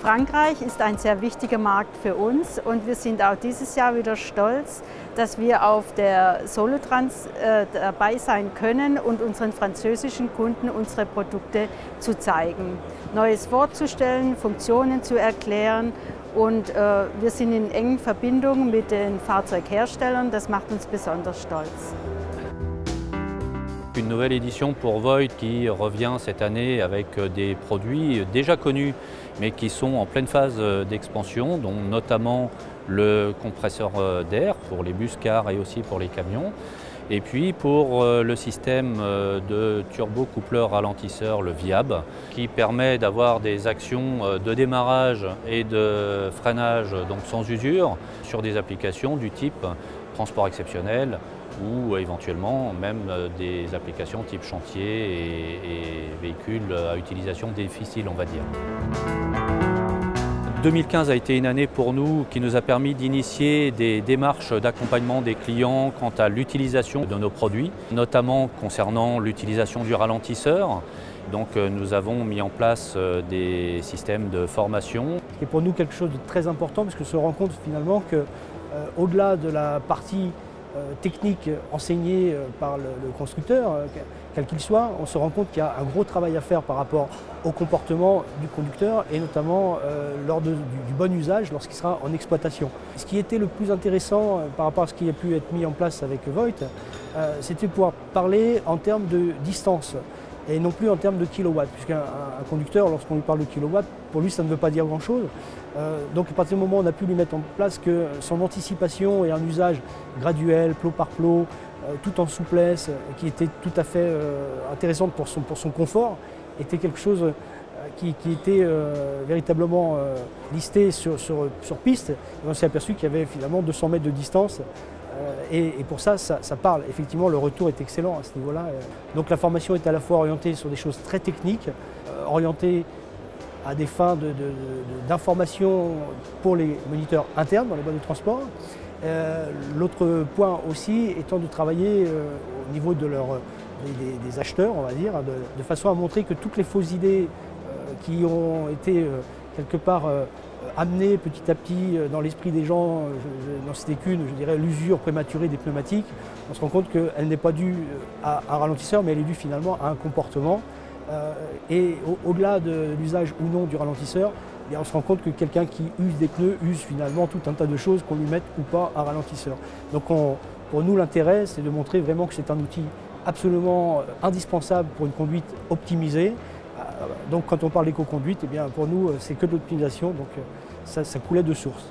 Frankreich ist ein sehr wichtiger Markt für uns und wir sind auch dieses Jahr wieder stolz, dass wir auf der Solotrans dabei sein können und unseren französischen Kunden unsere Produkte zu zeigen, Neues vorzustellen, Funktionen zu erklären und wir sind in engen Verbindung mit den Fahrzeugherstellern, das macht uns besonders stolz. Une nouvelle édition pour Voith qui revient cette année avec des produits déjà connus mais qui sont en pleine phase d'expansion, dont notamment le compresseur d'air pour les bus cars et aussi pour les camions. Et puis pour le système de turbo-coupleur ralentisseur, le VIAB, qui permet d'avoir des actions de démarrage et de freinage donc sans usure sur des applications du type transport exceptionnel ou éventuellement même des applications type chantier et véhicules à utilisation difficile, on va dire. 2015 a été une année pour nous qui nous a permis d'initier des démarches d'accompagnement des clients quant à l'utilisation de nos produits, notamment concernant l'utilisation du ralentisseur. Donc nous avons mis en place des systèmes de formation. C'est pour nous quelque chose de très important parce que se rend compte finalement que au-delà de la partie technique enseignée par le constructeur, quel qu'il soit, on se rend compte qu'il y a un gros travail à faire par rapport au comportement du conducteur et notamment lors du bon usage lorsqu'il sera en exploitation. Ce qui était le plus intéressant par rapport à ce qui a pu être mis en place avec Voith, c'était de pouvoir parler en termes de distance et non plus en termes de kilowatts, puisqu'un conducteur, lorsqu'on lui parle de kilowatts, pour lui ça ne veut pas dire grand-chose. Donc à partir du moment où on a pu lui mettre en place que son anticipation et un usage graduel, plot par plot, tout en souplesse, qui était tout à fait intéressante pour son confort, était quelque chose qui était véritablement listé sur piste. Et on s'est aperçu qu'il y avait finalement 200 mètres de distance. Et pour ça parle. Effectivement, le retour est excellent à ce niveau-là. Donc la formation est à la fois orientée sur des choses très techniques, orientée à des fins d'information pour les moniteurs internes dans les boîtes de transport. L'autre point aussi étant de travailler au niveau des acheteurs, on va dire, de façon à montrer que toutes les fausses idées qui ont été quelque part amenées petit à petit dans l'esprit des gens, n'en citer qu'une, je dirais l'usure prématurée des pneumatiques, on se rend compte qu'elle n'est pas due à un ralentisseur, mais elle est due finalement à un comportement. Et au-delà de l'usage ou non du ralentisseur, eh bien, on se rend compte que quelqu'un qui use des pneus use finalement tout un tas de choses qu'on lui mette ou pas un ralentisseur. Donc pour nous l'intérêt c'est de montrer vraiment que c'est un outil absolument indispensable pour une conduite optimisée. Donc quand on parle d'éco-conduite, eh bien, pour nous c'est que de l'optimisation, donc ça coulait de source.